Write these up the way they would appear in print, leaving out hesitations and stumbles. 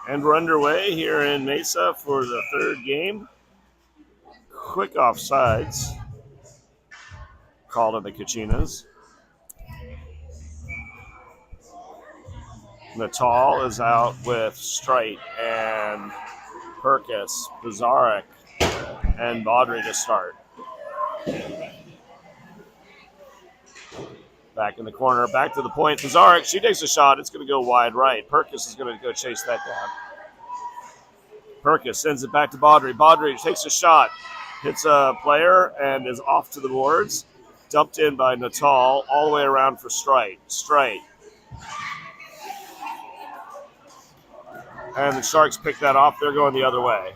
And we're underway here in Mesa for the third game. Quick offsides called on the Kachinas. Natal is out with Strite and Perkis, Bazarek, and Baudry to start. Back in the corner, back to the point. Bazarek, she takes a shot. It's going to go wide right. Perkis is going to go chase that down. Perkis sends it back to Baudry. Baudry takes a shot, hits a player, and is off to the boards. Dumped in by Natal, all the way around for Strite. Strite. And the Sharks pick that off. They're going the other way.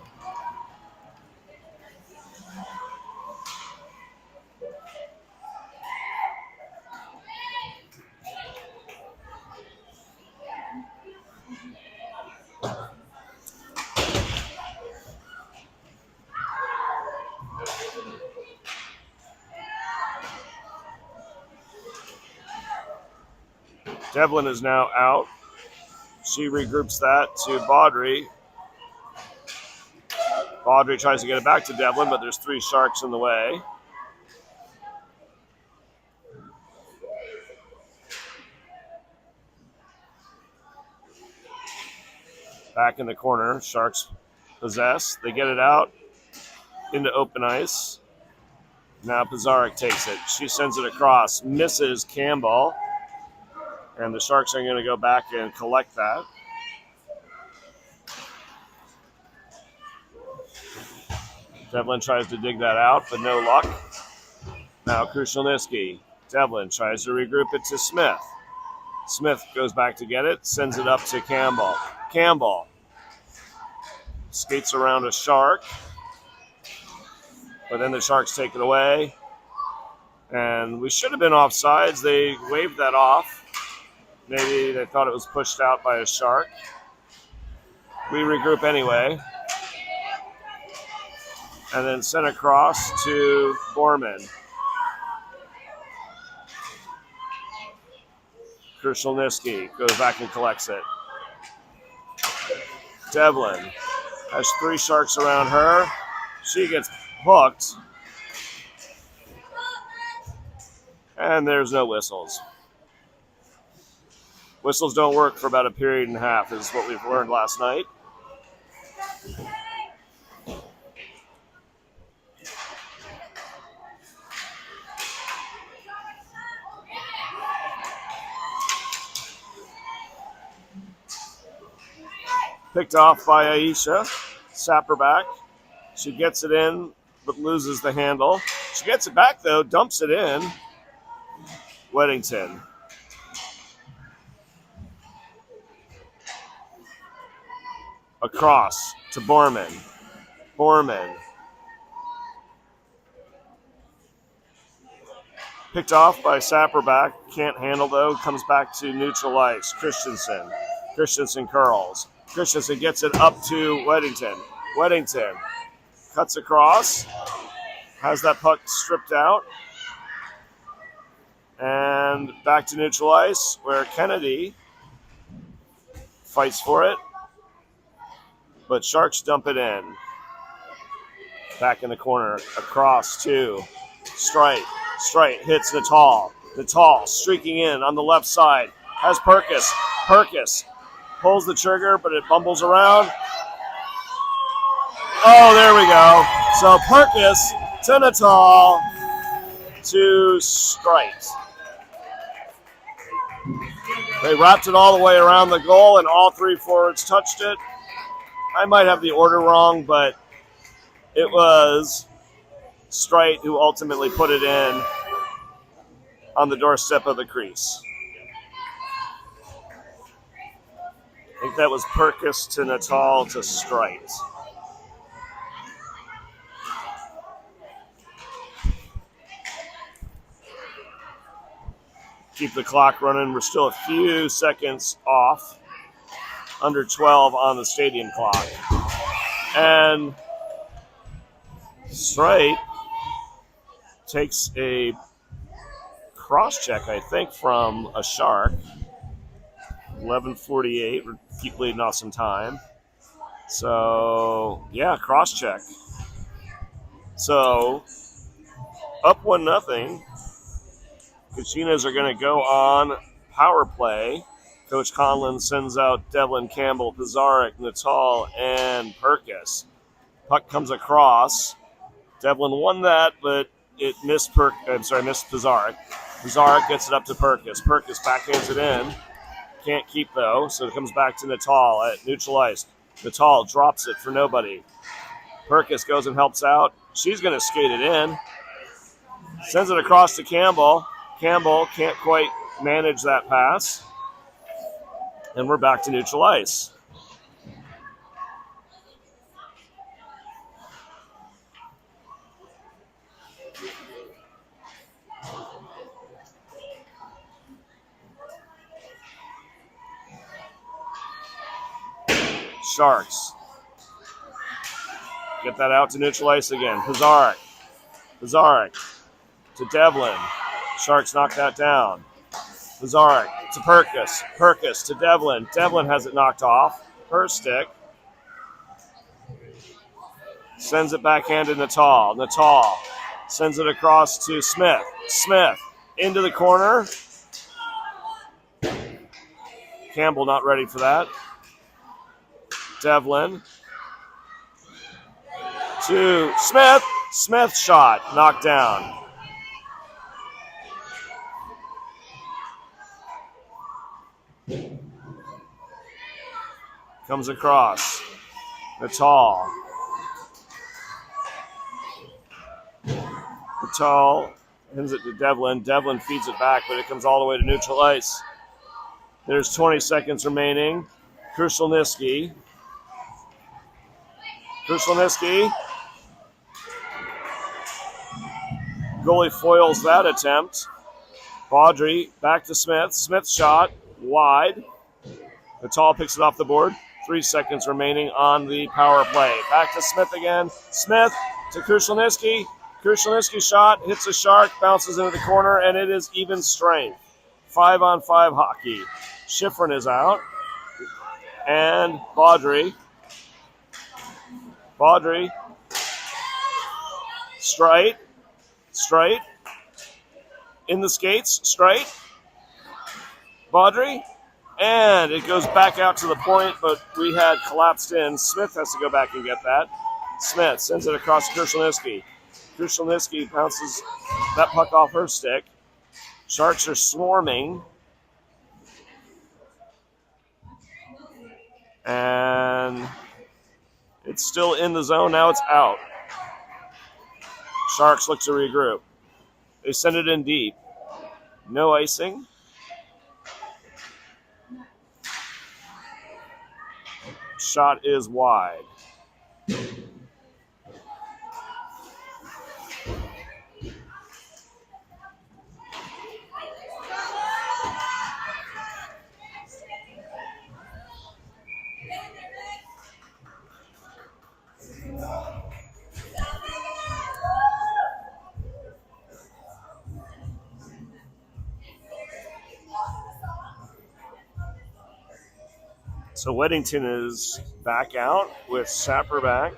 Devlin is now out. She regroups that to Baudry. Baudry tries to get it back to Devlin, but there's three Sharks in the way. Back in the corner, Sharks possess. They get it out into open ice. Now Bazarek takes it. She sends it across, misses Campbell. And the Sharks are going to go back and collect that. Devlin tries to dig that out, but no luck. Now Krushelnyski. Devlin tries to regroup it to Smith. Smith goes back to get it, sends it up to Campbell. Campbell skates around a Shark, but then the Sharks take it away. And we should have been offsides. They waved that off. Maybe they thought it was pushed out by a Shark. We regroup anyway. And then sent across to Borman. Krushelnyski goes back and collects it. Devlin has three Sharks around her. She gets hooked. And there's no whistles. Whistles don't work for about a period and a half, is what we've learned last night. Picked off by Aisha. Sapperback. She gets it in, but loses the handle. She gets it back, though, dumps it in. Weddington. Across to Borman. Borman. Picked off by Sapperback. Can't handle, though. Comes back to neutral ice. Christensen. Christensen curls. Christensen gets it up to Weddington. Weddington cuts across. Has that puck stripped out. And back to neutral ice, where Kennedy fights for it. But Sharks dump it in. Back in the corner, across to Strite. Strite hits Natal. Natal streaking in on the left side. Has Perkis. Perkis pulls the trigger, but it bumbles around. Oh, there we go. So Perkis to Natal to Strite. They wrapped it all the way around the goal, and all three forwards touched it. I might have the order wrong, but it was Strite who ultimately put it in on the doorstep of the crease. I think that was Perkis to Natal to Strite. Keep the clock running. We're still a few seconds off. Under 12 on the stadium clock. And Strite takes a cross check, I think, from a Shark. 11:48. We're keep bleeding off some time. So, yeah, cross-check. So, up 1-0. Kachinas are going to go on power play. Coach Conlon sends out Devlin, Campbell, Pizarnik, Natal, and Perkis. Puck comes across. Devlin won that, but it missed missed Pizarnik. Pizarnik gets it up to Perkis. Perkis backhands it in. Can't keep, though, so it comes back to Natal at neutral ice. Natal drops it for nobody. Perkis goes and helps out. She's going to skate it in. Sends it across to Campbell. Campbell can't quite manage that pass. And we're back to neutral ice. Sharks get that out to neutral ice again. Pizarnik to Devlin. Sharks knock that down. Pizarnik to Perkis. Perkis to Devlin. Devlin has it knocked off her stick. Sends it backhand to Natal. Natal sends it across to Smith. Smith into the corner. Campbell not ready for that. Devlin to Smith. Smith shot knocked down. Comes across. Natal. Natal hands it to Devlin. Devlin feeds it back, but it comes all the way to neutral ice. There's 20 seconds remaining. Krushelnyski. Goalie foils that attempt. Baudry back to Smith. Smith shot wide. Natal picks it off the board. 3 seconds remaining on the power play. Back to Smith again. Smith to Krushelnyski. Krushelnyski shot, hits a shark, bounces into the corner, and it is even strength. 5-on-5 hockey. Schifrin is out. And Baudry. Straight. In the skates, straight. Baudry. And it goes back out to the point, but we had collapsed in. Smith has to go back and get that. Smith sends it across to Krushelnyski. Krushelnyski bounces that puck off her stick. Sharks are swarming. And it's still in the zone. Now it's out. Sharks look to regroup. They send it in deep. No icing. Shot is wide. So Weddington is back out with Sapper back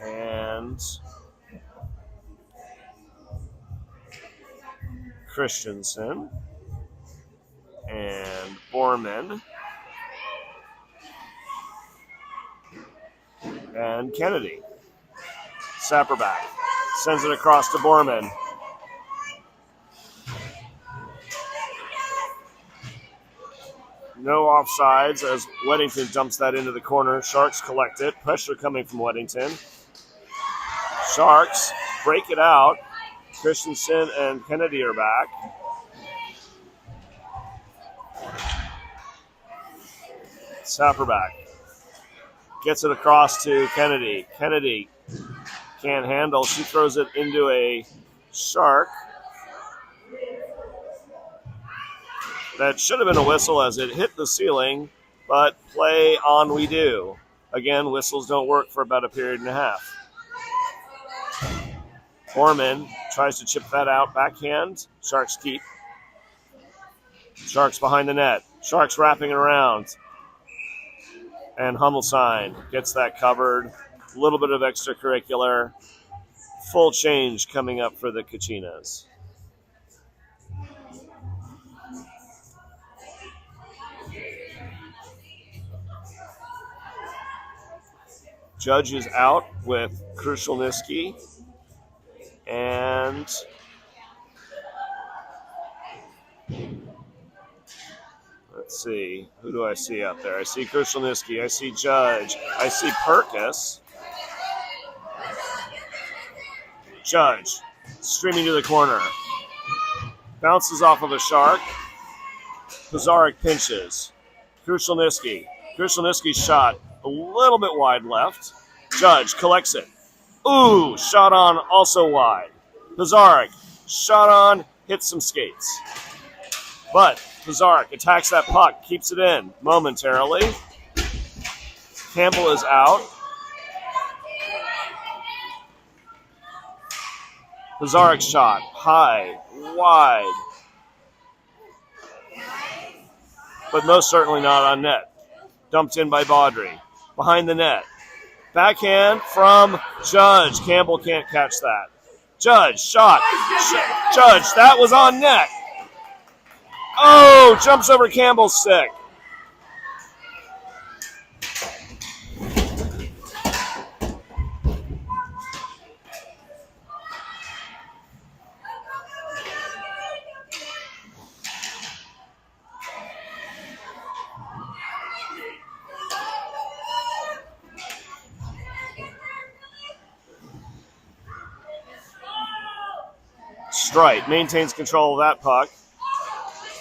and Christensen and Borman and Kennedy. Sapper back. Sends it across to Borman. No offsides as Weddington dumps that into the corner. Sharks collect it. Pressure coming from Weddington. Sharks break it out. Christensen and Kennedy are back. Sapperback gets it across to Kennedy. Kennedy can't handle. She throws it into a Shark. That should have been a whistle as it hit the ceiling, but play on we do. Again, whistles don't work for about a period and a half. Orman tries to chip that out. Backhand. Sharks keep. Sharks behind the net. Sharks wrapping it around. And Hummelstein gets that covered. A little bit of extracurricular. Full change coming up for the Kachinas. Judge is out with Krushelniski. And let's see. Who do I see out there? I see Krushelniski. I see Judge. I see Perkis. Judge streaming to the corner. Bounces off of a shark. Pizarnik pinches. Krushelniski. Krushelniski's shot a little bit wide left. Judge collects it. Ooh, shot on also wide. Pizarnik, shot on, hits some skates. But Pizarnik attacks that puck, keeps it in momentarily. Campbell is out. Pizarnik's shot, high, wide. But most certainly not on net. Dumped in by Baudry. Behind the net. Backhand from Judge. Campbell can't catch that. Judge, shot. Judge, that was on net. Oh, jumps over Campbell's stick. Strite maintains control of that puck.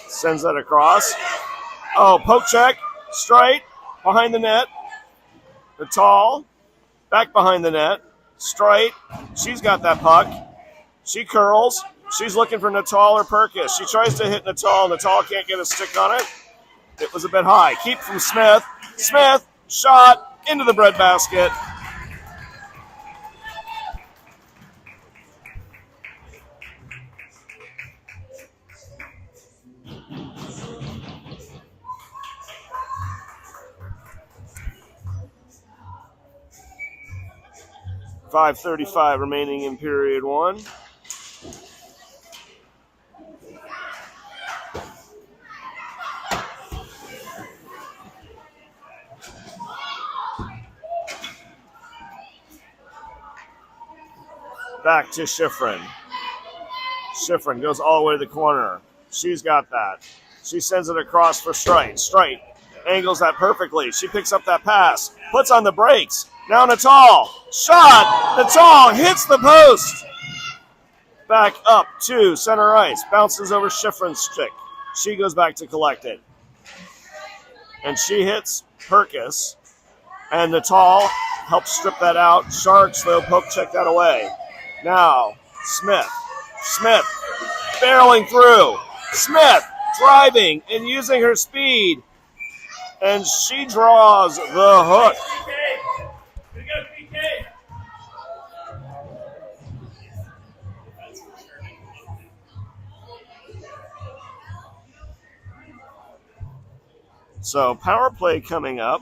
Sends that across. Oh, poke check. Strite behind the net. Natal back behind the net. Strite. She's got that puck. She curls. She's looking for Natal or Perkis. She tries to hit Natal. Natal can't get a stick on it. It was a bit high. Keep from Smith. Smith, shot into the breadbasket. .5:35 remaining in period one. Back to Schifrin. Schifrin goes all the way to the corner. She's got that. She sends it across for Strite. Strite angles that perfectly. She picks up that pass, puts on the brakes. Now Natal. Shot. Natal hits the post. Back up to center ice. Bounces over Schifrin's stick. She goes back to collect it. And she hits Perkis. And Natal helps strip that out. Sharks, though, poke check that away. Now, Smith. Smith barreling through. Smith driving and using her speed. And she draws the hook. So power play coming up.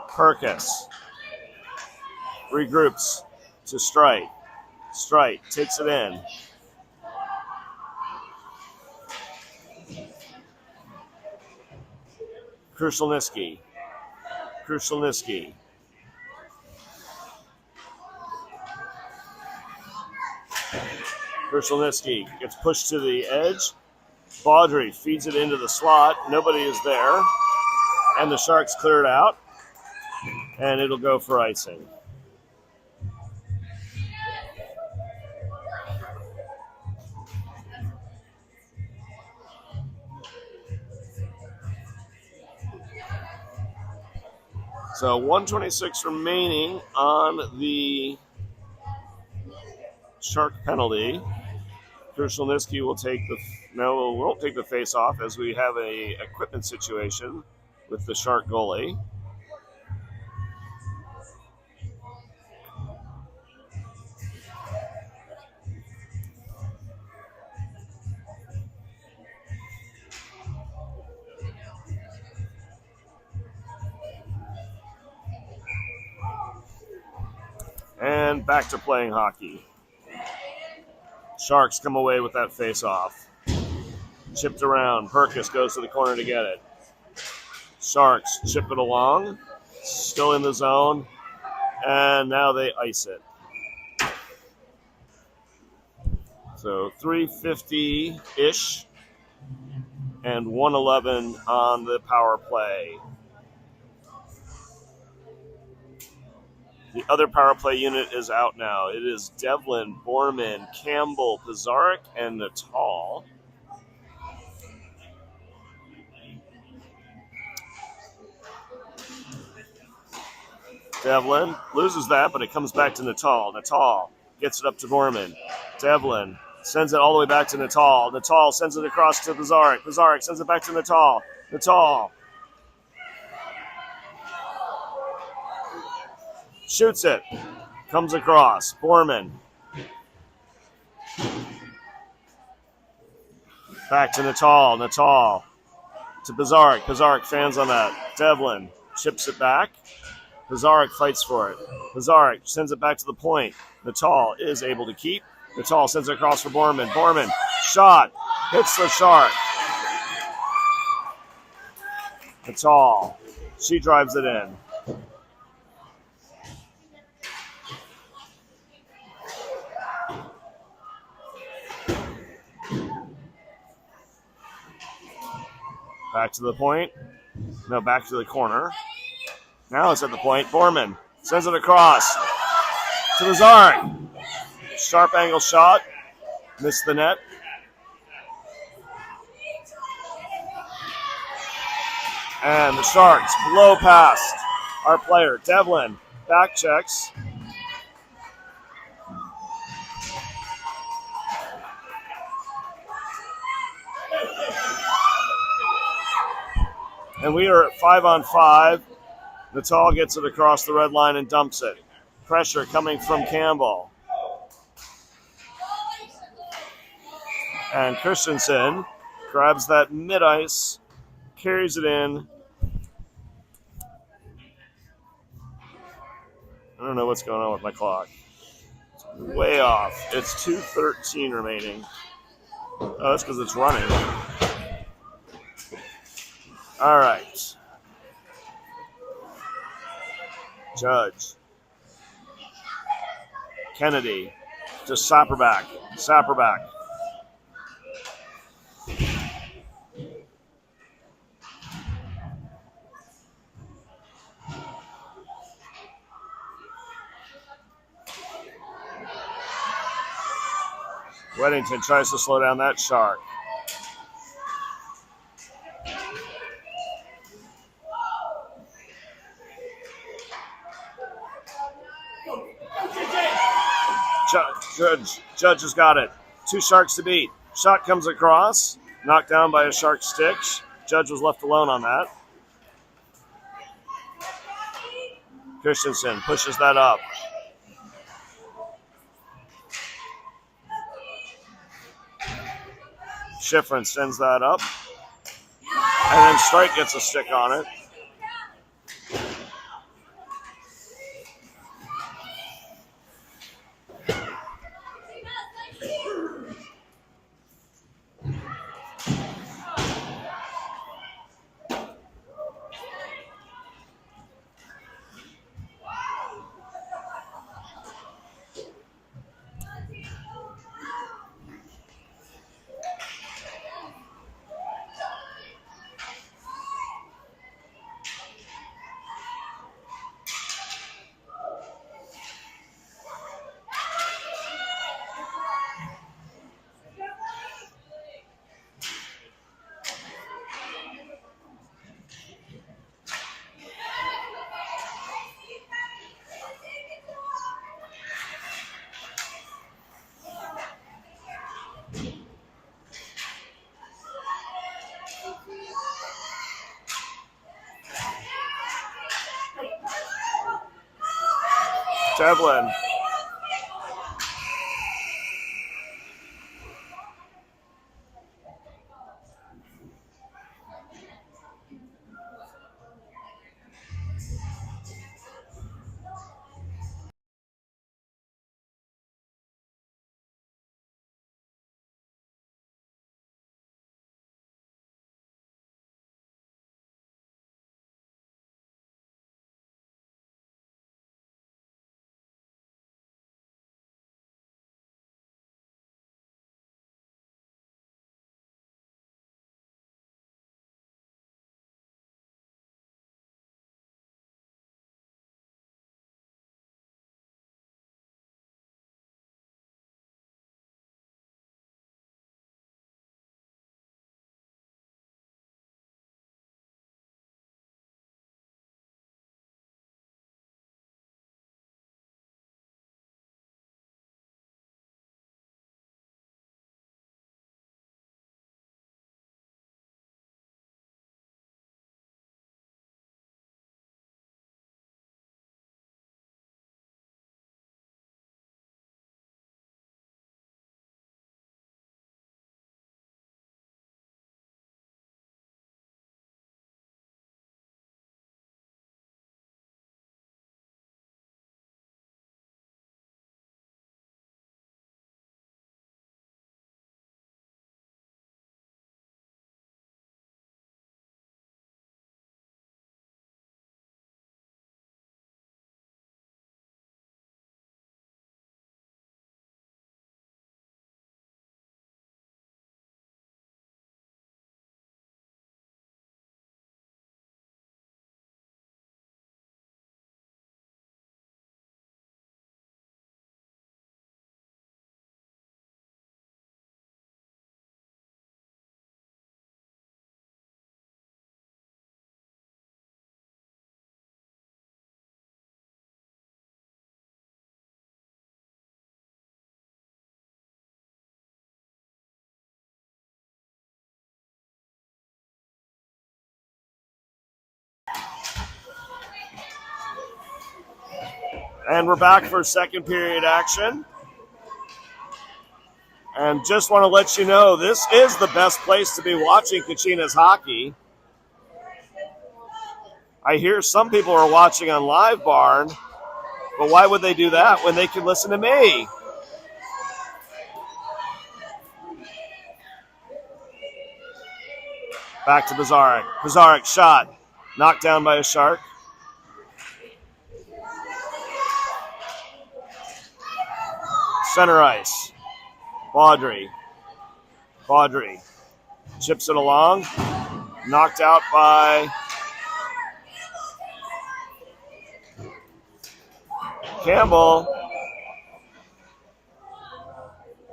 Perkis regroups to Strite. Strite takes it in. Krushelniski. Krushelniski. Krushelniski gets pushed to the edge. Baudry feeds it into the slot. Nobody is there. And the Sharks clear it out. And it'll go for icing. So 1:26 remaining on the Shark penalty. Krushelnicki will take won't take the face off as we have a equipment situation with the Shark goalie. And back to playing hockey. Sharks come away with that face-off. Chipped around. Perkis goes to the corner to get it. Sharks chip it along. Still in the zone. And now they ice it. So 3:50-ish. And 1:11 on the power play. The other power play unit is out now. It is Devlin, Borman, Campbell, Pizarnik, and Natal. Devlin loses that, but it comes back to Natal. Natal gets it up to Borman. Devlin sends it all the way back to Natal. Natal sends it across to Pizarnik. Pizarnik sends it back to Natal. Natal shoots it. Comes across. Borman. Back to Natal. Natal to Pizarnik. Pizarnik fans on that. Devlin chips it back. Pizarnik fights for it. Pizarnik sends it back to the point. Natal is able to keep. Natal sends it across for Borman. Borman, shot. Hits the Shark. Natal. She drives it in. Back to the point. No, back to the corner. Now it's at the point. Borman sends it across to Pizarnik. Sharp angle shot. Missed the net. And the Sharks blow past our player. Devlin back checks. And we are at 5-on-5. Natal gets it across the red line and dumps it. Pressure coming from Campbell. And Christensen grabs that mid-ice, carries it in. I don't know what's going on with my clock. It's way off. It's 2:13 remaining. Oh, that's because it's running. All right. Judge. Kennedy. Just Saperback. Saperback. Weddington tries to slow down that Shark. Judge has got it. 2 Sharks to beat. Shot comes across. Knocked down by a Shark stick. Judge was left alone on that. Christensen pushes that up. Schifrin sends that up. And then Strike gets a stick on it. Devlin. And we're back for second period action. And just want to let you know, this is the best place to be watching Kachinas hockey. I hear some people are watching on Live Barn, but why would they do that when they can listen to me? Back to Bazarek. Bazarek shot. Knocked down by a Shark. Center ice. Baudry. Baudry chips it along. Knocked out by Campbell.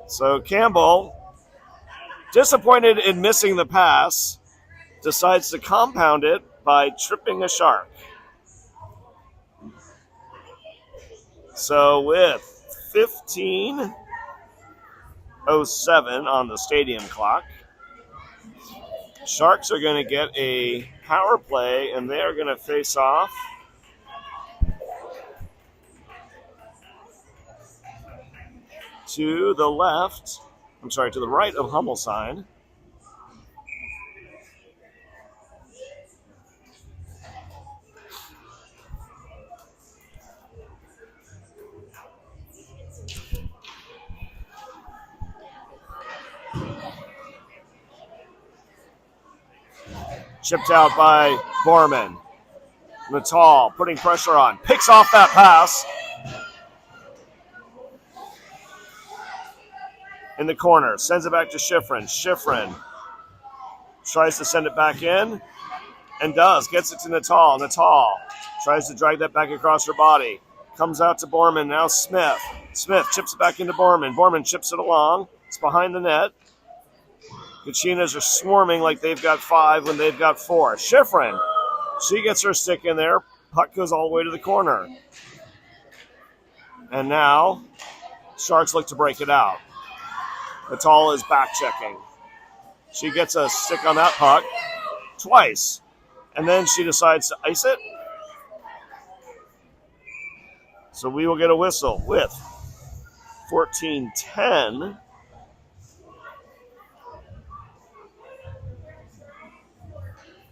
So Campbell, disappointed in missing the pass, decides to compound it by tripping a Shark. So with 15:07 on the stadium clock, Sharks are going to get a power play, and they are going to face off to the left. I'm sorry, to the right of Hummelsign. Chipped out by Borman. Natal putting pressure on. Picks off that pass. In the corner. Sends it back to Schifrin. Schifrin tries to send it back in. And does. Gets it to Natal. Natal tries to drag that back across her body. Comes out to Borman. Now Smith. Smith chips it back into Borman. Borman chips it along. It's behind the net. Kachinas are swarming like they've got 5 when they've got 4. Schifrin, she gets her stick in there. Puck goes all the way to the corner. And now, Sharks look to break it out. Natal is back checking. She gets a stick on that puck twice. And then she decides to ice it. So we will get a whistle with 14:10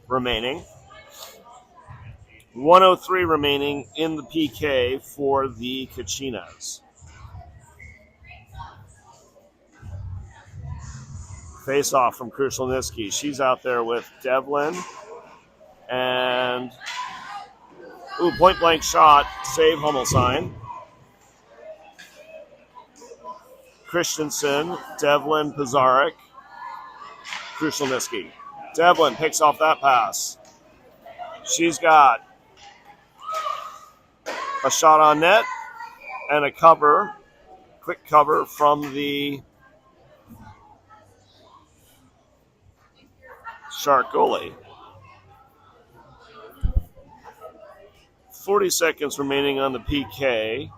remaining. 103 remaining in the PK for the Kachinas. Face off from Krushelnicki. She's out there with Devlin. And point blank shot, save Hummelstein. Christensen, Devlin, Pizarnik, Krushelnicki. Devlin picks off that pass. She's got a shot on net and a cover, quick cover from the Shark goalie. 40 seconds remaining on the PK.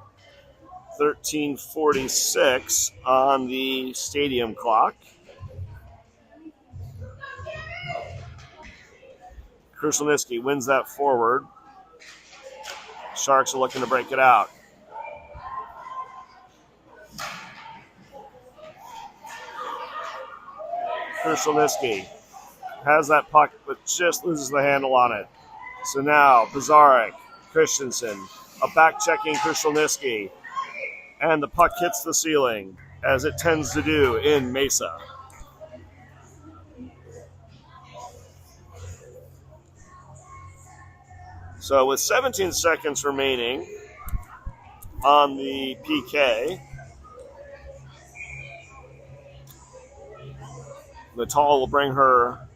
13:46 on the stadium clock. Krushelnicki wins that forward. Sharks are looking to break it out. Krushelnicki has that puck, but just loses the handle on it. So now Pizarnik, Christensen, a back-checking Krushelnicki, and the puck hits the ceiling, as it tends to do in Mesa. So with 17 seconds remaining on the PK, Natal will bring her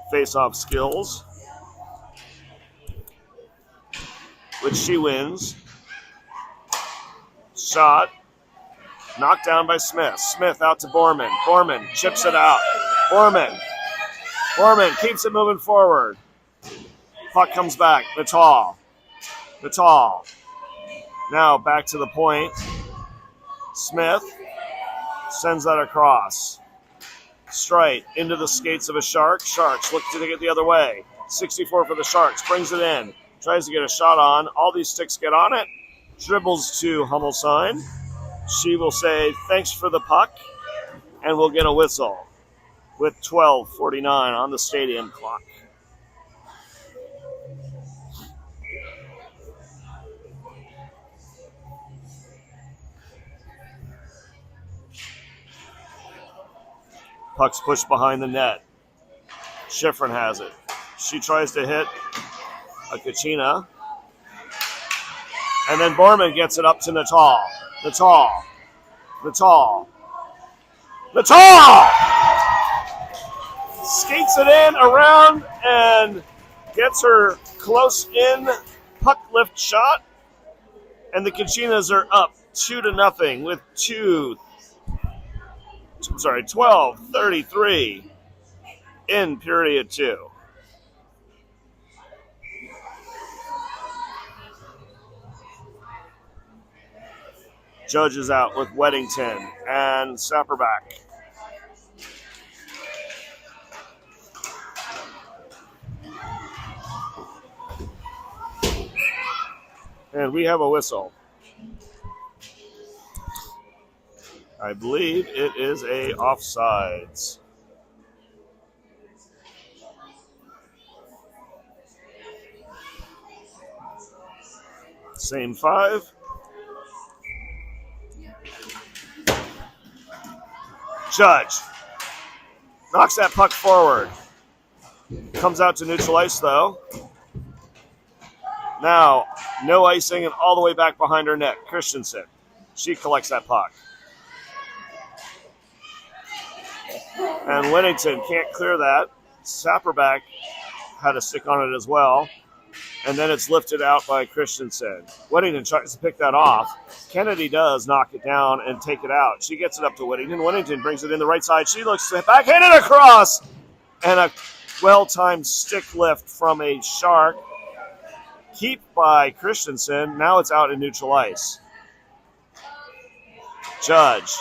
face-off skills, which she wins. Shot, knocked down by Smith. Smith out to Borman. Borman chips it out. Borman keeps it moving forward. Puck comes back. Natal. Now back to the point. Smith sends that across. Straight into the skates of a Shark. Sharks look to get the other way. 64 for the Sharks. Brings it in. Tries to get a shot on. All these sticks get on it. Dribbles to Hummelstein. She will say thanks for the puck. And we'll get a whistle with 12:49 on the stadium clock. Puck's pushed behind the net. Schifrin has it. She tries to hit a Kachina. And then Borman gets it up to Natal. Natal! Skates it in, around, and gets her close in. Puck lift shot. And the Kachinas are up 2-0 with 12:33 in period 2. Judge is out with Weddington and Sapperback. And we have a whistle. I believe it is a offsides. Same 5. Judge knocks that puck forward. Comes out to neutral ice, though. Now, no icing and all the way back behind her net. Christensen. She collects that puck. And Whittington can't clear that. Sapperback had a stick on it as well. And then it's lifted out by Christensen. Whittington tries to pick that off. Kennedy does knock it down and take it out. She gets it up to Whittington. Whittington brings it in the right side. She looks backhanded across. And a well-timed stick lift from a Shark. Keep by Christensen. Now it's out in neutral ice. Judge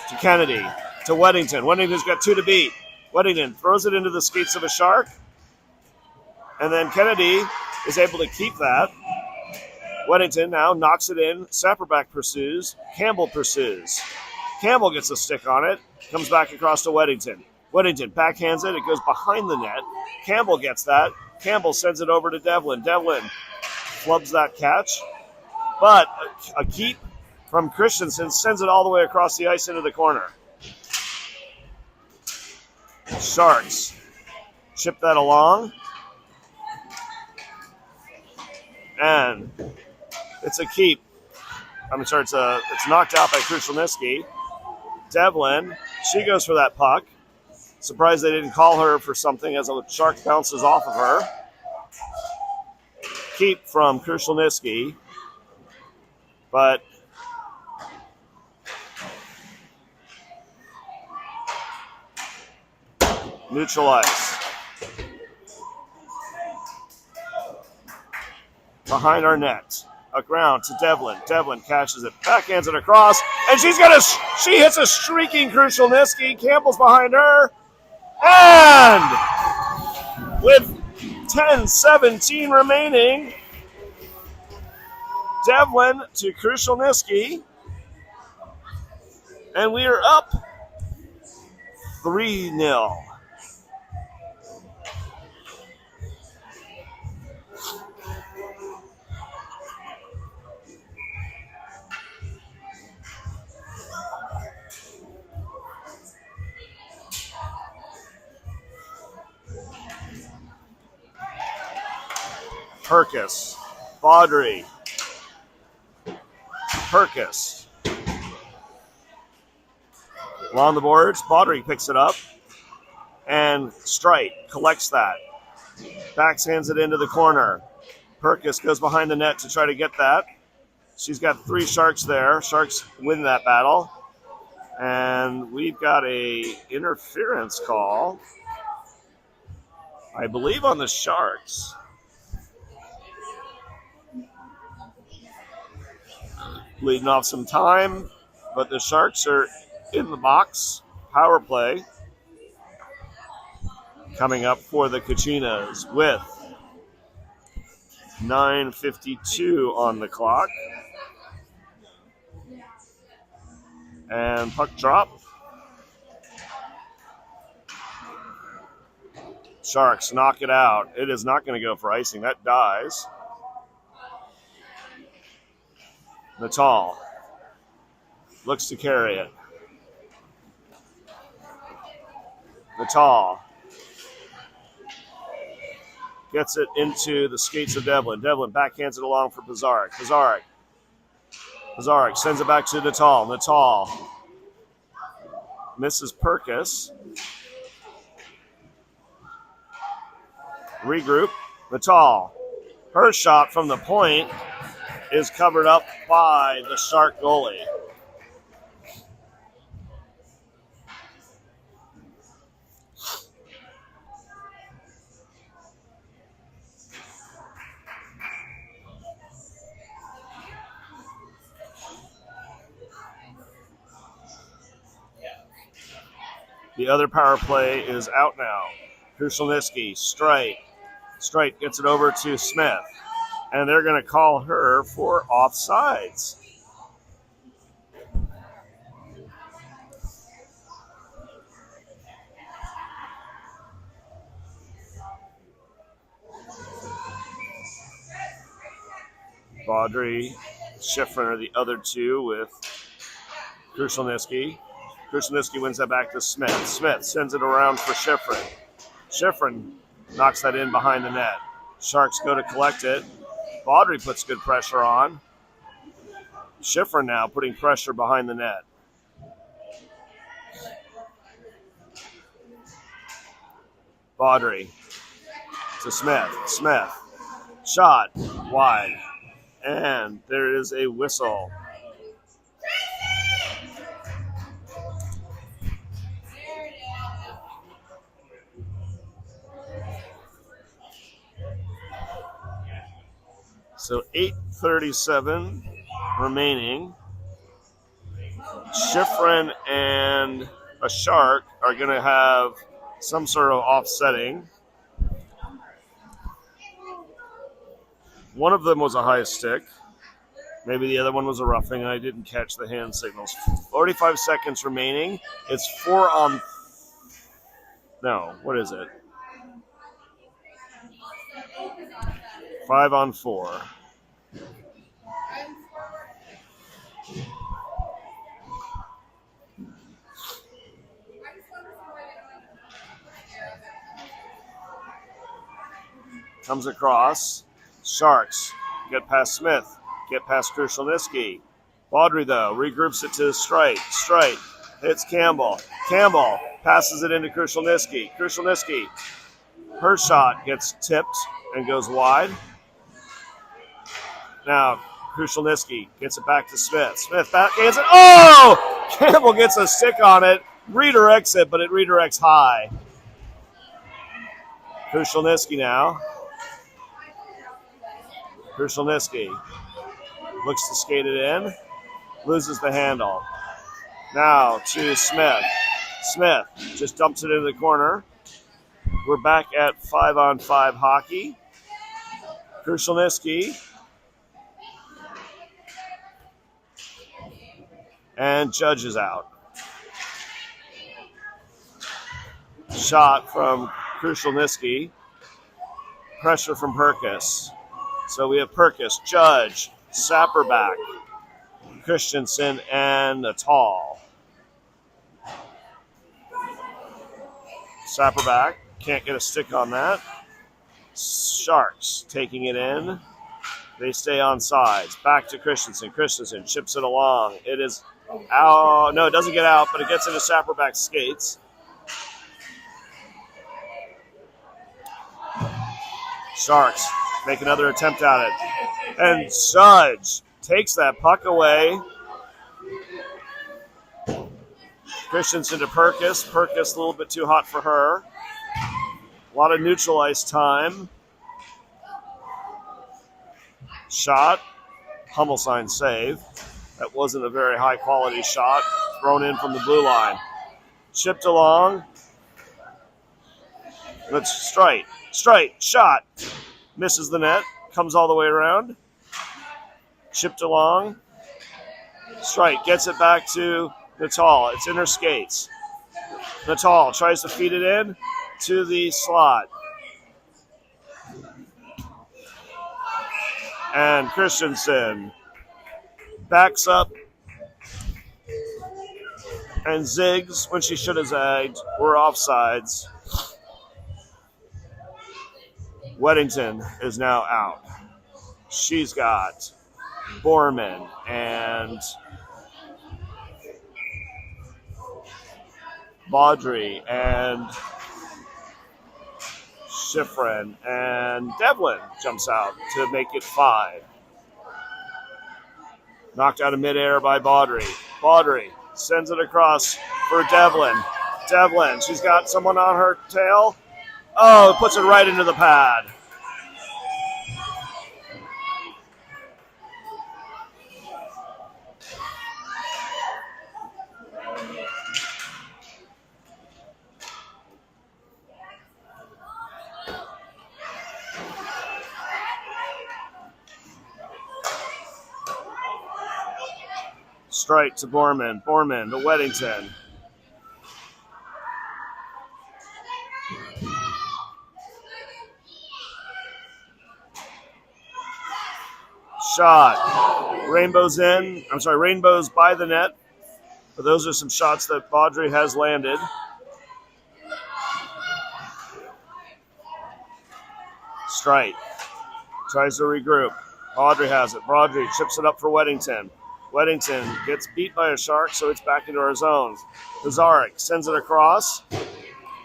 to Kennedy to Weddington. Weddington's got 2 to beat. Weddington throws it into the skates of a Shark. And then Kennedy is able to keep that. Weddington now knocks it in. Sapperback pursues. Campbell pursues. Campbell gets a stick on it. Comes back across to Weddington. Weddington backhands it. It goes behind the net. Campbell gets that. Campbell sends it over to Devlin. Devlin flubs that catch. But a keep from Christensen sends it all the way across the ice into the corner. Sharks chip that along. And it's a keep. It's knocked out by Krushelnyski. Devlin, she goes for that puck. Surprised they didn't call her for something as a Shark bounces off of her. Keep from Krushelnyski. But neutral ice. Behind our net. Around to Devlin. Devlin catches it, backhands it across, and she hits a streaking Krushelnyski. Campbell's behind her. And with 10:17 remaining, Devlin to Krushelnyski. And we are up 3-0. Perkis, Baudry, Perkis. Along the boards, Baudry picks it up, and Strite collects that. Backhands it into the corner. Perkis goes behind the net to try to get that. She's got 3 Sharks there. Sharks win that battle. And we've got a interference call, I believe, on the Sharks. Leading off some time, but the Sharks are in the box. Power play coming up for the Kachinas with 9:52 on the clock. And puck drop. Sharks knock it out. It is not going to go for icing. That dies. Natal looks to carry it. Natal gets it into the skates of Devlin. Devlin backhands it along for Pizarnik. Pizarnik sends it back to Natal. Natal misses Perkis. Regroup. Natal. Her shot from the point is covered up by the Shark goalie. The other power play is out now. Krushelnyski, Strite. Strite gets it over to Smith. And they're going to call her for offsides. Baudry, Schifrin are the other two with Krushelnyski. Krushelnyski wins that back to Smith. Smith sends it around for Schifrin. Schifrin knocks that in behind the net. Sharks go to collect it. Baudry puts good pressure on. Schifrin now putting pressure behind the net. Baudry to Smith. Smith. Shot wide. And there is a whistle. So 8:37 remaining. Schifrin and a Shark are going to have some sort of offsetting. One of them was a high stick. Maybe the other one was a roughing and I didn't catch the hand signals. 45 seconds remaining. It's 4 on... No, what is it? 5 on 4. Comes across. Sharks get past Smith. Get past Krushelniski. Baudry, though, regroups it to Strite. Strite hits Campbell. Campbell passes it into Krushelniski. Krushelniski, her shot gets tipped and goes wide. Now, Krushelniski gets it back to Smith. Smith backhands it. Oh! Campbell gets a stick on it. Redirects it, but it redirects high. Krushelniski now. Krushelniski looks to skate it in. Loses the handle. Now to Smith. Smith just dumps it into the corner. We're back at 5 on 5 hockey. Krushelniski. And Judge is out. Shot from Krushelniski. Pressure from Perkis. So we have Perkis, Judge, Sapperback, Christensen, and Natal. Sapperback can't get a stick on that. Sharks taking it in. They stay on sides. Back to Christensen. Christensen chips it along. It is out. No, it doesn't get out, but it gets into Sapperback's skates. Sharks make another attempt at it. And Judge takes that puck away. Christensen to Perkis. Perkis a little bit too hot for her. A lot of neutral ice time. Shot. Hummelstein save. That wasn't a very high quality shot. Thrown in from the blue line. Chipped along. Let's Strite. Strite. Shot. Misses the net. Comes all the way around. Chipped along. Strite gets it back to Natal. It's in her skates. Natal tries to feed it in to the slot. And Christensen backs up and zigs when she should have zagged. We're offsides. Weddington is now out. She's got Borman and Baudry and Schifrin, and Devlin jumps out to make it 5. Knocked out of midair by Baudry. Baudry sends it across for Devlin. Devlin, she's got someone on her tail. Oh, puts it right into the pad. Strike to Borman. Borman to Weddington. Shot. Rainbow's in. I'm sorry, Rainbow's by the net. But those are some shots that Baudry has landed. Strite tries to regroup. Baudry has it. Baudry chips it up for Weddington. Weddington gets beat by a Shark, so it's back into our zone. Pizarnik sends it across,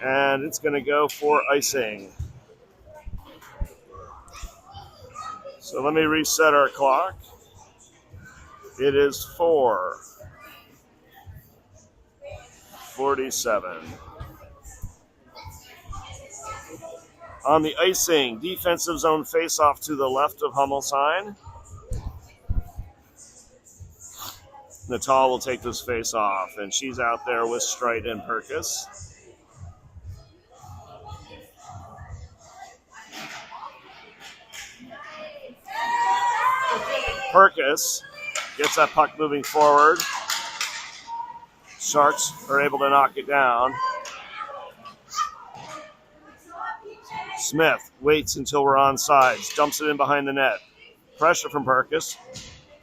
and it's going to go for icing. So let me reset our clock. It is 4:47. On the icing, defensive zone face-off to the left of Hummelstein. Natal will take this face-off, and she's out there with Strite and Perkis. Perkis gets that puck moving forward. Sharks are able to knock it down. Smith waits until we're on sides, dumps it in behind the net. Pressure from Perkis.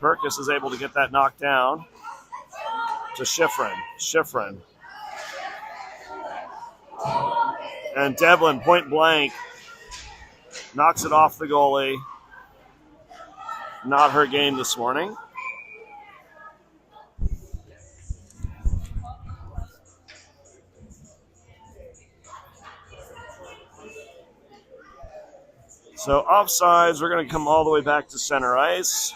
Perkis is able to get that knocked down to Schifrin. Schifrin. And Devlin, point blank, knocks it off the goalie. Not her game this morning. So offsides, we're going to come all the way back to center ice.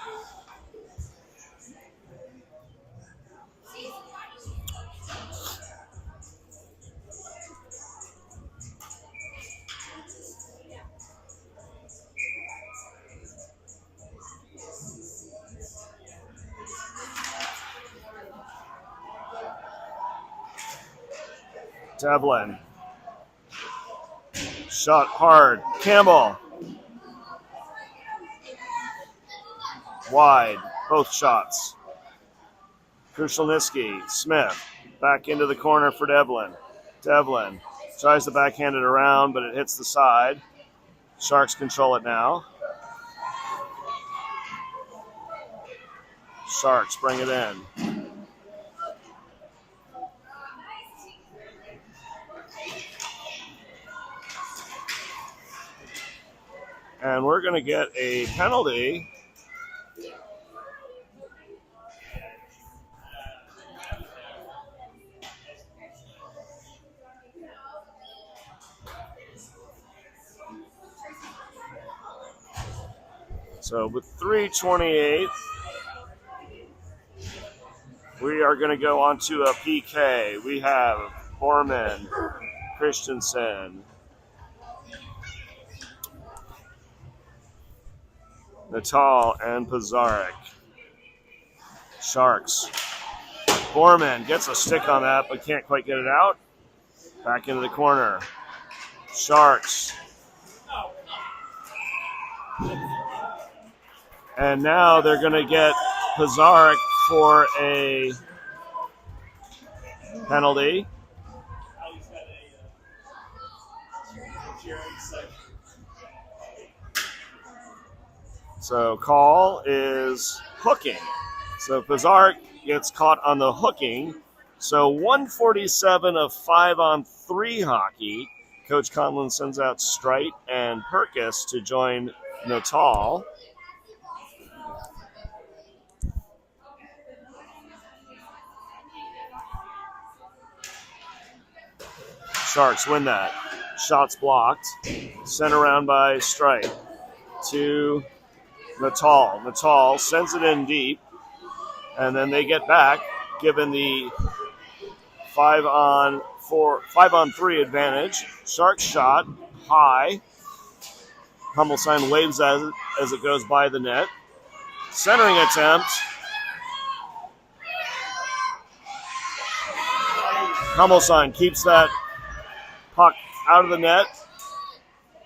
Devlin. Shot hard. Campbell. Wide. Both shots. Krushelnyski. Smith. Back into the corner for Devlin. Devlin tries to backhand it around, but it hits the side. Sharks control it now. Sharks bring it in. And we're going to get a penalty. So with 3:28, we are going to go on to a PK. We have Borman, Christensen, Natal, and Pizarnik. Sharks. Borman gets a stick on that, but can't quite get it out. Back into the corner. Sharks. And now they're going to get Pizarnik for a penalty. So call is hooking. So Pizarnik gets caught on the hooking. So 147 of 5-on-3 hockey. Coach Conlon sends out Strite and Perkis to join Natal. Sharks win that. Shots blocked. Sent around by Strite to Natal. Natal sends it in deep, and then they get back, given the 5-on-3 advantage. Sharks shot high. Hummelstein waves as it goes by the net. Centering attempt. Hummelstein keeps that puck out of the net.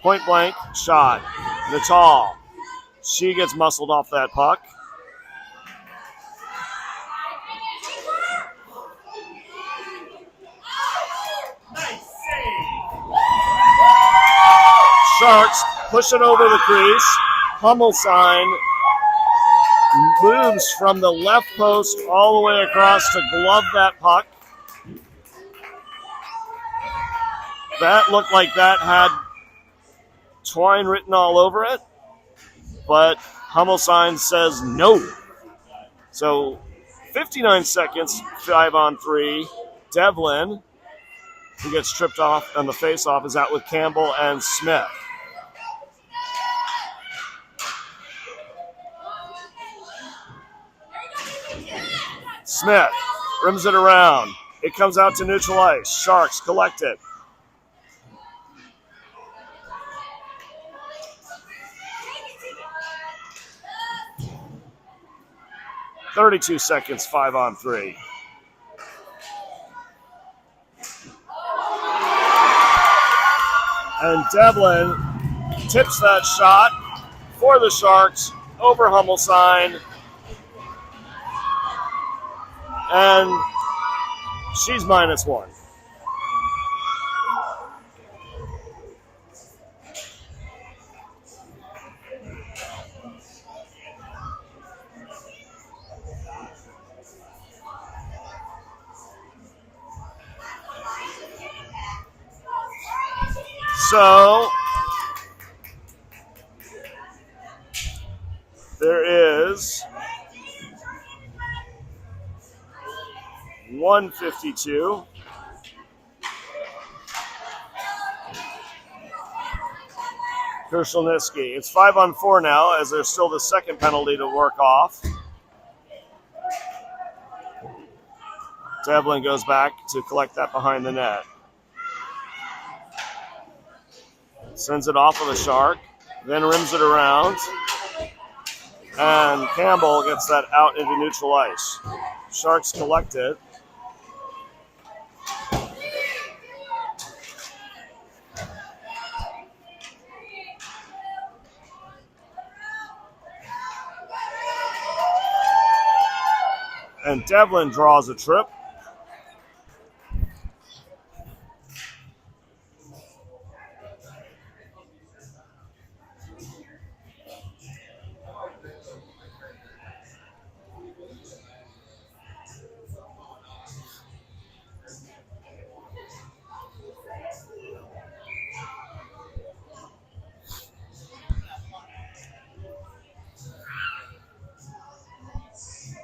Point blank shot. Natal. She gets muscled off that puck. Sharks push it over the crease. Hummelstein moves from the left post all the way across to glove that puck. That looked like that had twine written all over it, but Hummelstein says no. So 59 seconds, 5-on-3. Devlin, who gets tripped off on the faceoff, is out with Campbell and Smith. Smith rims it around. It comes out to neutral ice. Sharks collect it. .32 seconds, 5-on-3. And Devlin tips that shot for the Sharks over Hummelstein. And she's -1. So there is 152. Krushelnitsky. It's 5-on-4 now, as there's still the second penalty to work off. Devlin goes back to collect that behind the net. Sends it off of the Shark, then rims it around. And Campbell gets that out into neutral ice. Sharks collect it. And Devlin draws a trip.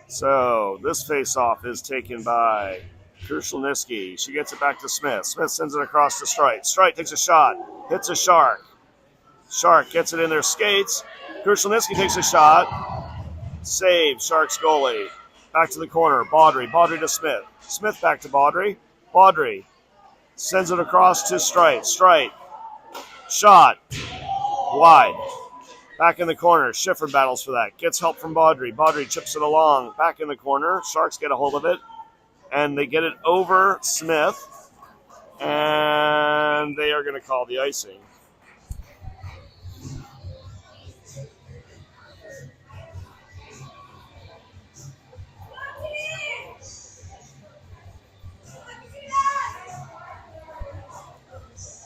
So this face-off is taken by Krushelnitsky. She gets it back to Smith. Smith sends it across to Strite. Strite takes a shot, hits a Shark. Shark gets it in their skates. Krushelnitsky takes a shot. Save Sharks goalie. Back to the corner. Baudry. Baudry to Smith. Smith back to Baudry. Baudry sends it across to Strite. Strite. Shot. Wide. Back in the corner. Schiffer battles for that. Gets help from Baudry. Baudry chips it along. Back in the corner. Sharks get a hold of it. And they get it over Smith. And they are going to call the icing.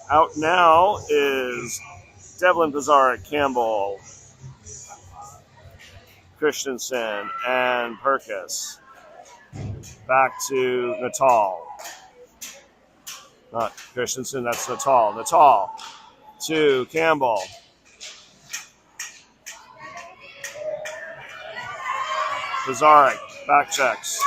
Out now is Devlin, Pizarro, Campbell, Christensen, and Perkis. Back to Natal. Not Christensen, that's Natal. Natal to Campbell. Pizarro, back checks.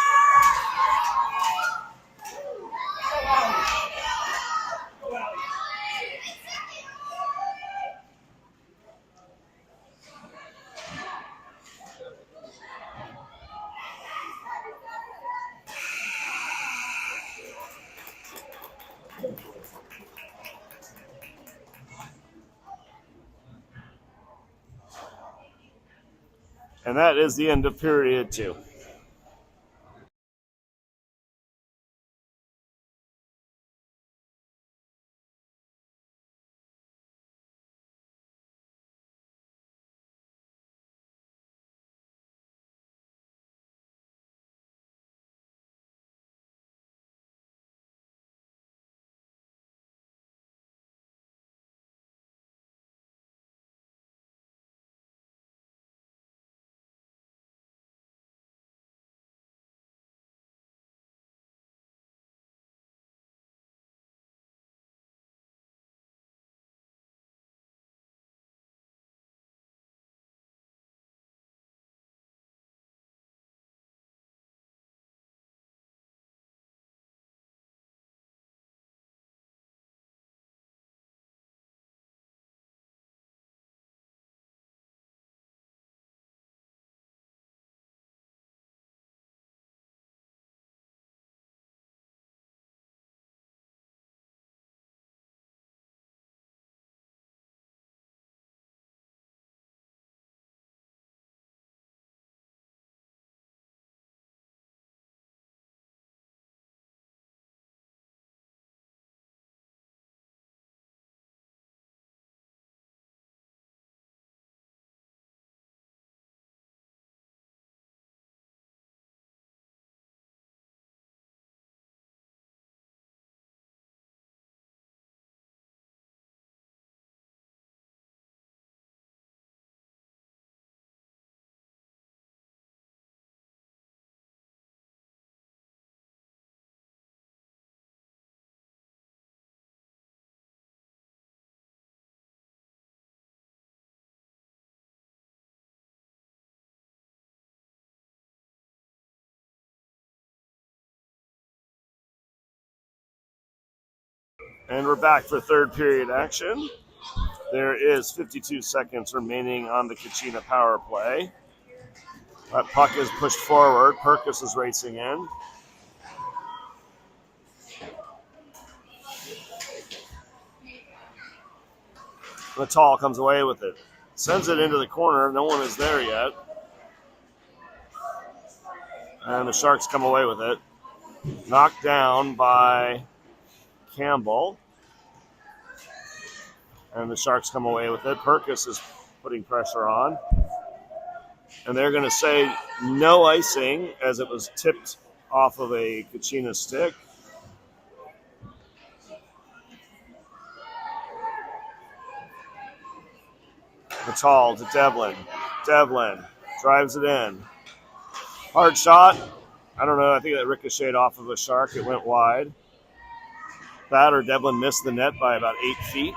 And that is the end of period 2. And we're back for third period action. There is 52 seconds remaining on the Kachina power play. That puck is pushed forward. Perkis is racing in. Natal comes away with it. Sends it into the corner. No one is there yet. And the Sharks come away with it. Knocked down by Campbell. And the Sharks come away with it. Perkis is putting pressure on. And they're going to say no icing as it was tipped off of a Kachina stick. Natal to Devlin. Devlin drives it in. Hard shot. I don't know. I think that ricocheted off of a Shark. It went wide. That or Devlin missed the net by about 8 feet.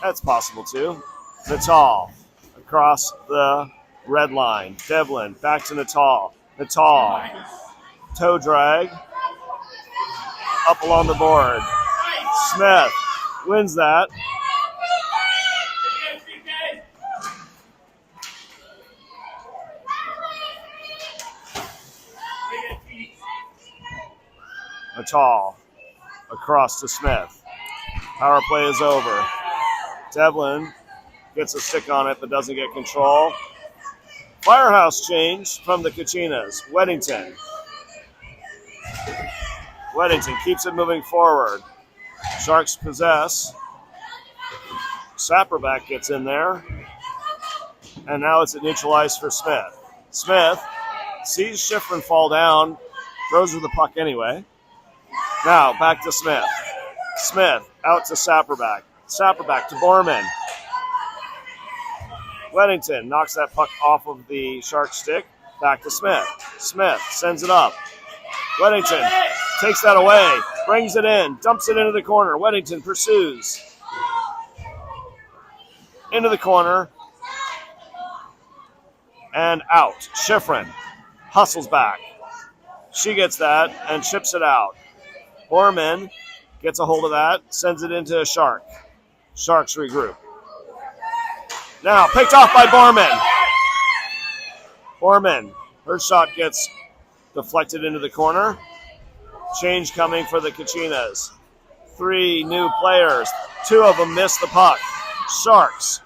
That's possible too. Natal across the red line. Devlin back to Natal. Natal. Toe drag. Up along the board. Smith wins that. Natal across to Smith. Power play is over. Devlin gets a stick on it but doesn't get control. Firehouse change from the Kachinas. Weddington. Weddington keeps it moving forward. Sharks possess. Sapperback gets in there. And now it's at neutral ice for Smith. Smith sees Schifrin fall down. Throws her the puck anyway. Now back to Smith. Smith out to Sapperback. Sapperback to Borman. Weddington knocks that puck off of the Shark stick. Back to Smith. Smith sends it up. Weddington takes that away. Brings it in. Dumps it into the corner. Weddington pursues. Into the corner. And out. Schifrin hustles back. She gets that and chips it out. Borman gets a hold of that, sends it into a Shark. Sharks regroup. Now picked off by Borman. Borman, her shot gets deflected into the corner. Change coming for the Kachinas. 3 new players. 2 of them missed the puck. Sharks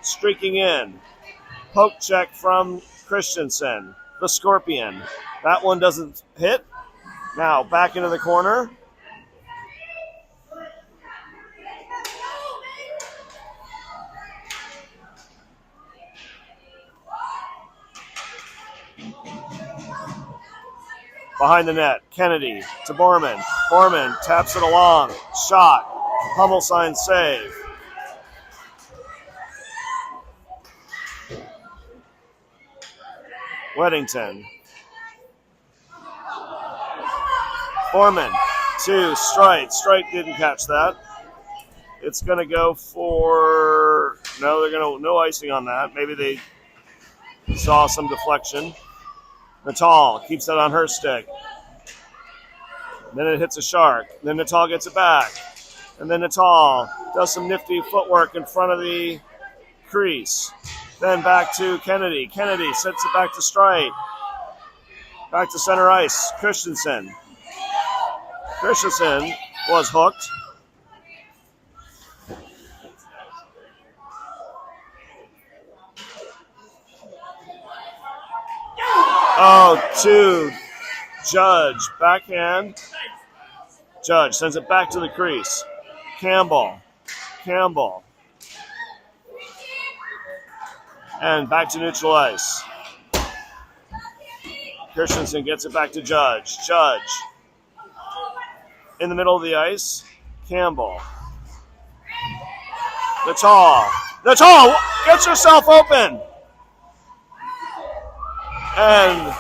streaking in. Poke check from Christensen, the Scorpion. That one doesn't hit. Now back into the corner. Behind the net, Kennedy to Borman. Borman taps it along. Shot. Hummelstein save. Weddington. Borman to Strite. Strite didn't catch that. It's going to go for... No, they're going to... No icing on that. Maybe they saw some deflection. Natal keeps that on her stick. Then it hits a Shark. Then Natal gets it back. And then Natal does some nifty footwork in front of the crease. Then back to Kennedy. Kennedy sets it back to Strite. Back to center ice. Christensen. Christensen was hooked. Oh, to Judge. Backhand. Judge sends it back to the crease. Campbell. Campbell. And back to neutral ice. Christensen gets it back to Judge. Judge. In the middle of the ice. Campbell. Natal. Natal gets herself open. And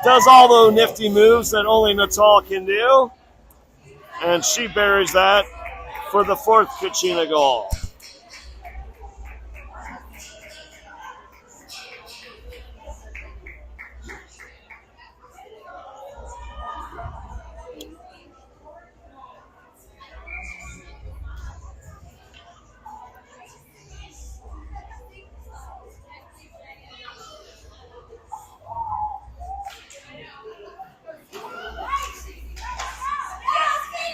does all the nifty moves that only Natal can do. And she buries that for the 4th Kachina goal.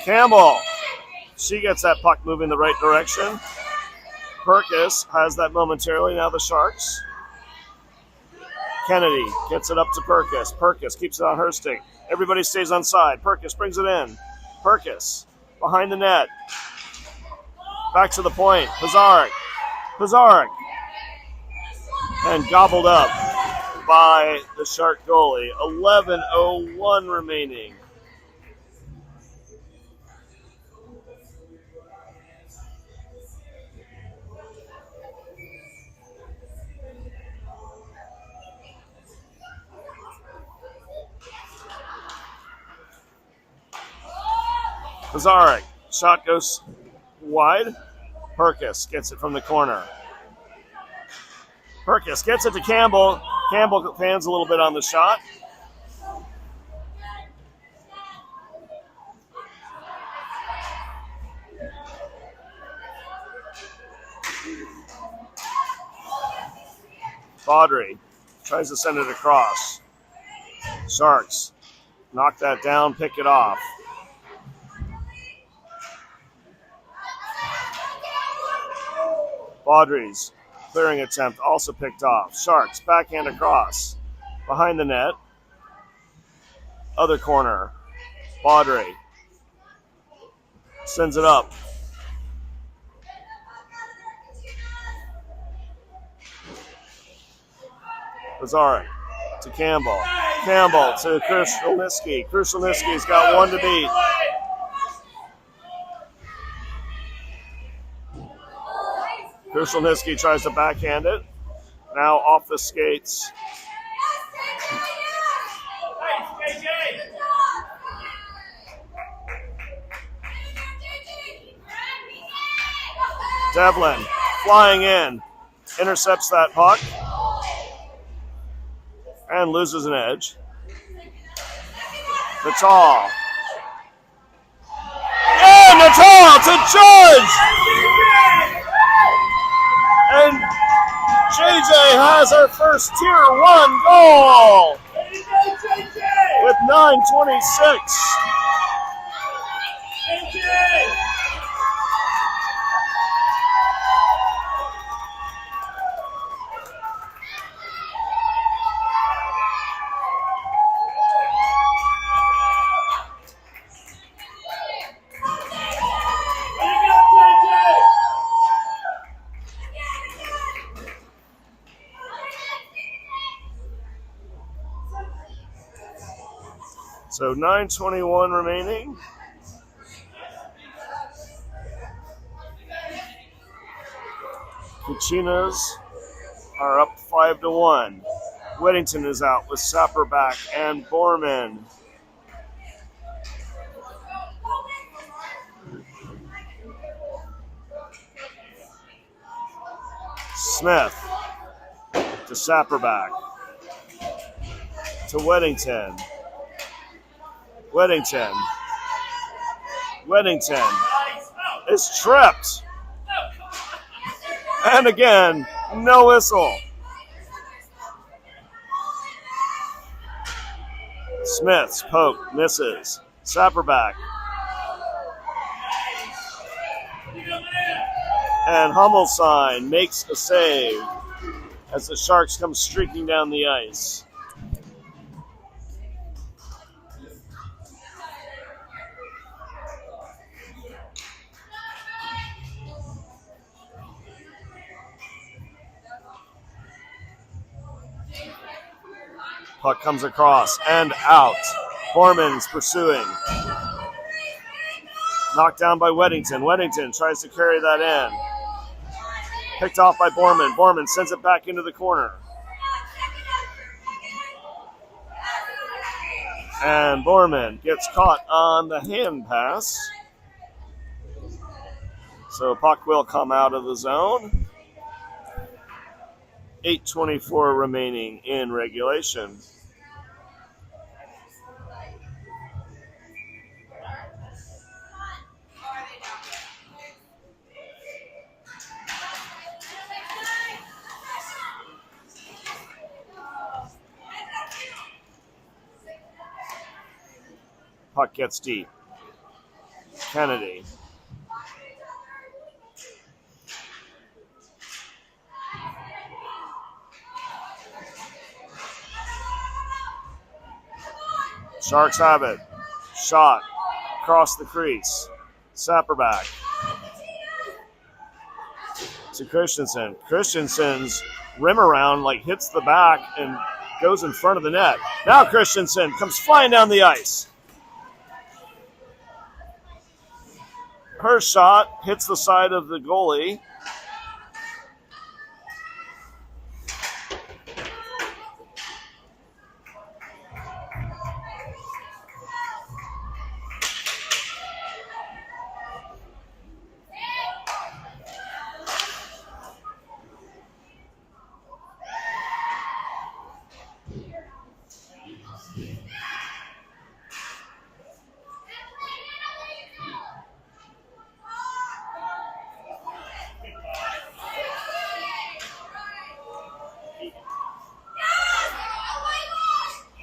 Campbell. She gets that puck moving the right direction. Perkis has that momentarily. Now the Sharks. Kennedy gets it up to Perkis. Perkis keeps it on her stick. Everybody stays on side. Perkis brings it in. Perkis behind the net. Back to the point. Pizarnik. And gobbled up by the Shark goalie. 11:01 remaining. Pizarnik. Shot goes wide. Perkis gets it from the corner. Perkis gets it to Campbell. Campbell fans a little bit on the shot. Baudry tries to send it across. Sharks knock that down, pick it off. Baudry's clearing attempt also picked off. Sharks backhand across. Behind the net. Other corner. Baudry sends it up. Pizarnik to Campbell. Campbell to Krushelnyski. Krushelnyski's got one to beat. Krushelnyski tries to backhand it. Now off the skates. Devlin flying in. Intercepts that puck. And loses an edge. Natal. And Natal to Judge! And JJ has her first Tier 1 goal with 9:26. So 9:21 remaining. Kachinas are up 5-1. Whittington is out with Sapperback and Borman. Smith to Sapperback to Whittington. Whittington is tripped. And again, no whistle. Smith's poke misses. Sapperback. And Hummelstein makes a save as the Sharks come streaking down the ice. Puck comes across and out. Borman's pursuing. Knocked down by Whittington. Whittington tries to carry that in. Picked off by Borman. Borman sends it back into the corner. And Borman gets caught on the hand pass. So puck will come out of the zone. 8:24 remaining in regulation. Puck gets deep. Kennedy. Sharks have it. Shot across the crease. Sapperback to Christensen. Christensen's rim around like hits the back and goes in front of the net. Now Christensen comes flying down the ice. Her shot hits the side of the goalie.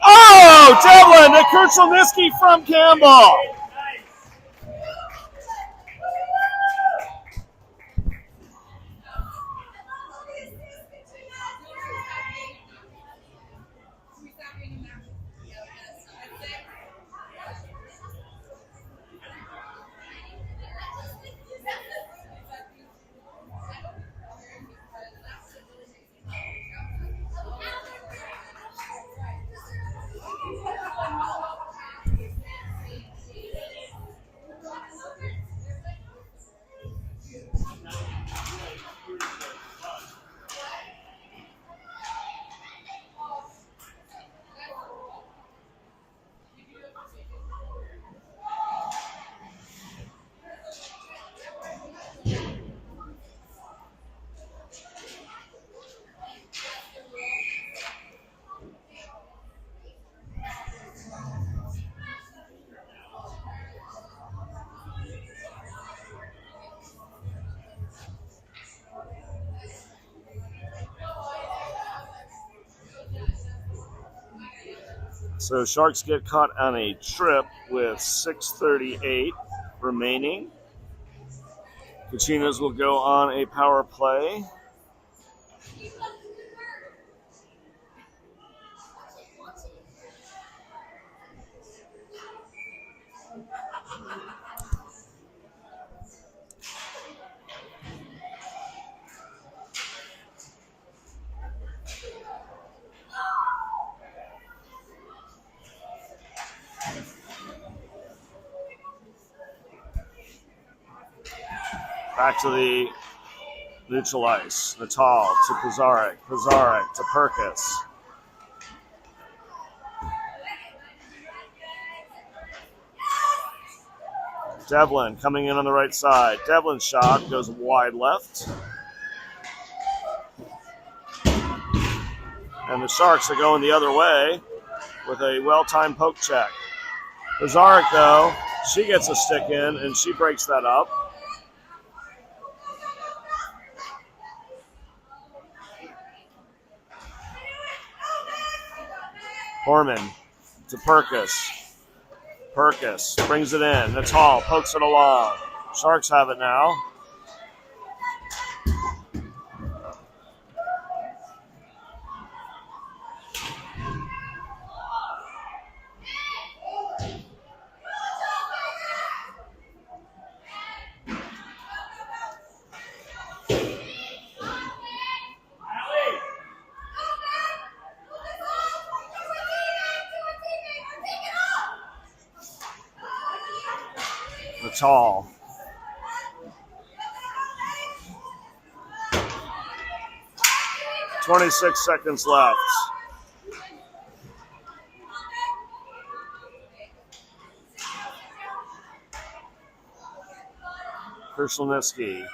Oh, Devlin to Kurchelniski from Campbell. So Sharks get caught on a trip with 6:38 remaining. Kachinas will go on a power play. Back to the neutral ice. Natal to Pizarnik. Pizarnik to Perkis. Devlin coming in on the right side. Devlin's shot goes wide left. And the Sharks are going the other way with a well-timed poke check. Pizarnik, though, she gets a stick in and she breaks that up. Horman to Perkis. Perkis brings it in. Natal pokes it along. Sharks have it now. Natal. "26 seconds left. Kurchelniski.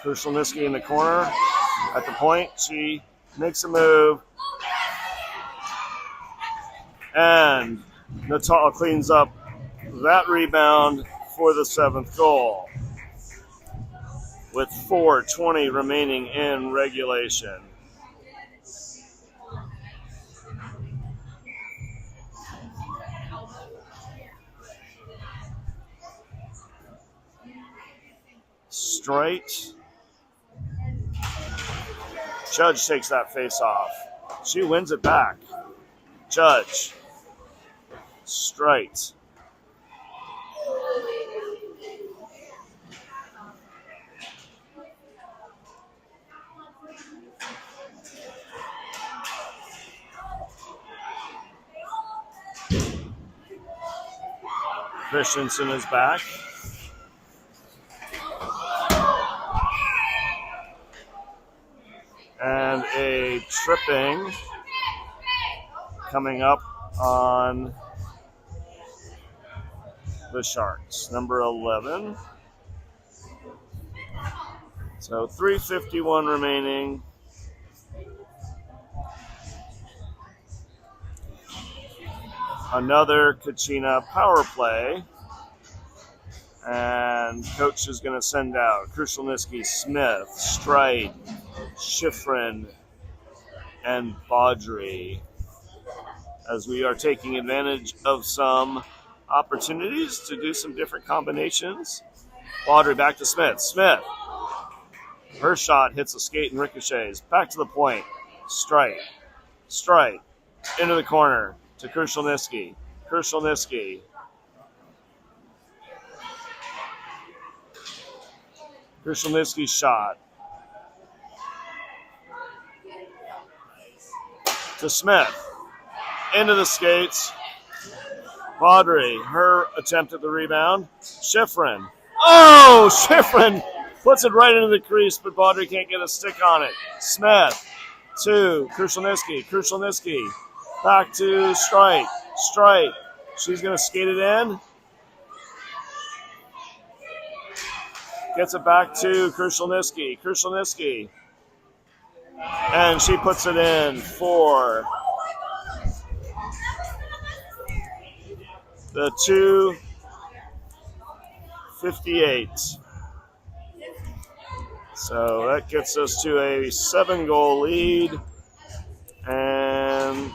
Kurchelniski in the corner. At the point, she makes a move. And Natal cleans up that rebound for the 7th goal with 4:20 remaining in regulation. Straight. Judge takes that face off. She wins it back. Judge. Straight. Christensen is back. And a tripping coming up on the Sharks, number 11. So 3:51 remaining. Another Kachina power play. And coach is going to send out Krushelnicki, Smith, Strite, Schifrin, and Baudry, as we are taking advantage of some opportunities to do some different combinations. Baudry back to Smith. Smith. Her shot hits a skate and ricochets. Back to the point. Strite. Strite. Into the corner to Krushelnicki. Krushelnicki. Krushelnicki's shot. To Smith. Into the skates. Baudry, her attempt at the rebound. Schifrin. Oh, Schifrin puts it right into the crease, but Baudry can't get a stick on it. Smith to Krushelnicki. Krushelnicki back to Strite. Strite. She's going to skate it in. Gets it back to Krushelnicki. Krushelnicki. And she puts it in for the 2:58. So that gets us to a 7-goal lead. And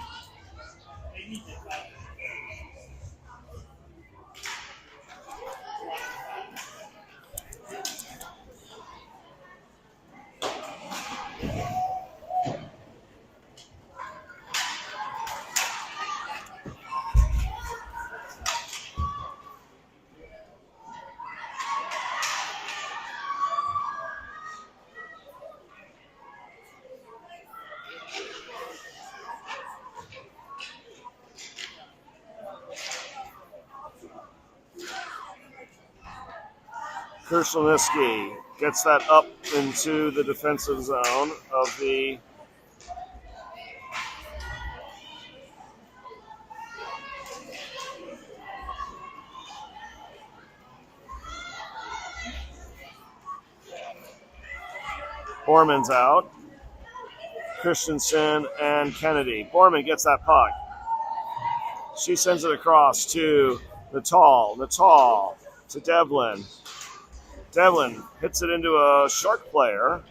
Krushelnicki gets that up into the defensive zone of the Borman's out. Christensen and Kennedy. Borman gets that puck. She sends it across to Natal. Natal to Devlin. Devlin hits it into a Shark player.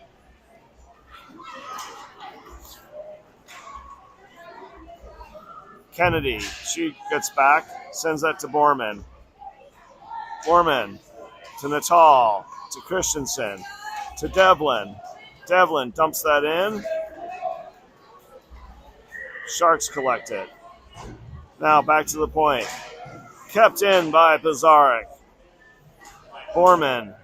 Kennedy, she gets back, sends that to Borman. Borman to Natal, to Christensen, to Devlin. Devlin dumps that in. Sharks collect it. Now back to the point. Kept in by Pizarnik. Borman.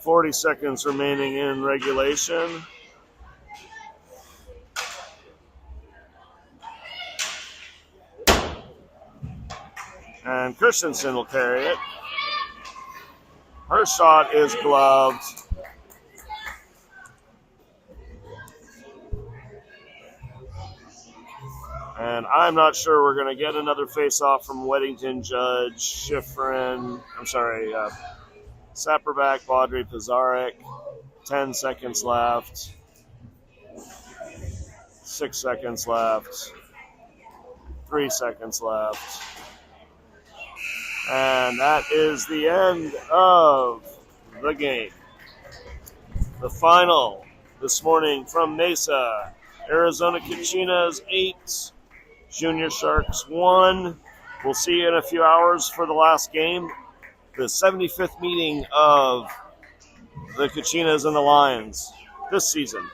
.40 seconds remaining in regulation. And Christensen will carry it. Her shot is gloved. And I'm not sure we're going to get another face-off from Weddington, Judge, Schifrin. I'm sorry, Sapperback, Baudry, Pizarnik. 10 seconds left. 6 seconds left. 3 seconds left. And that is the end of the game. The final this morning from Mesa. Arizona Kachinas 8, Junior Sharks 1. We'll see you in a few hours for the last game. The 75th meeting of the Kachinas and the Lions this season.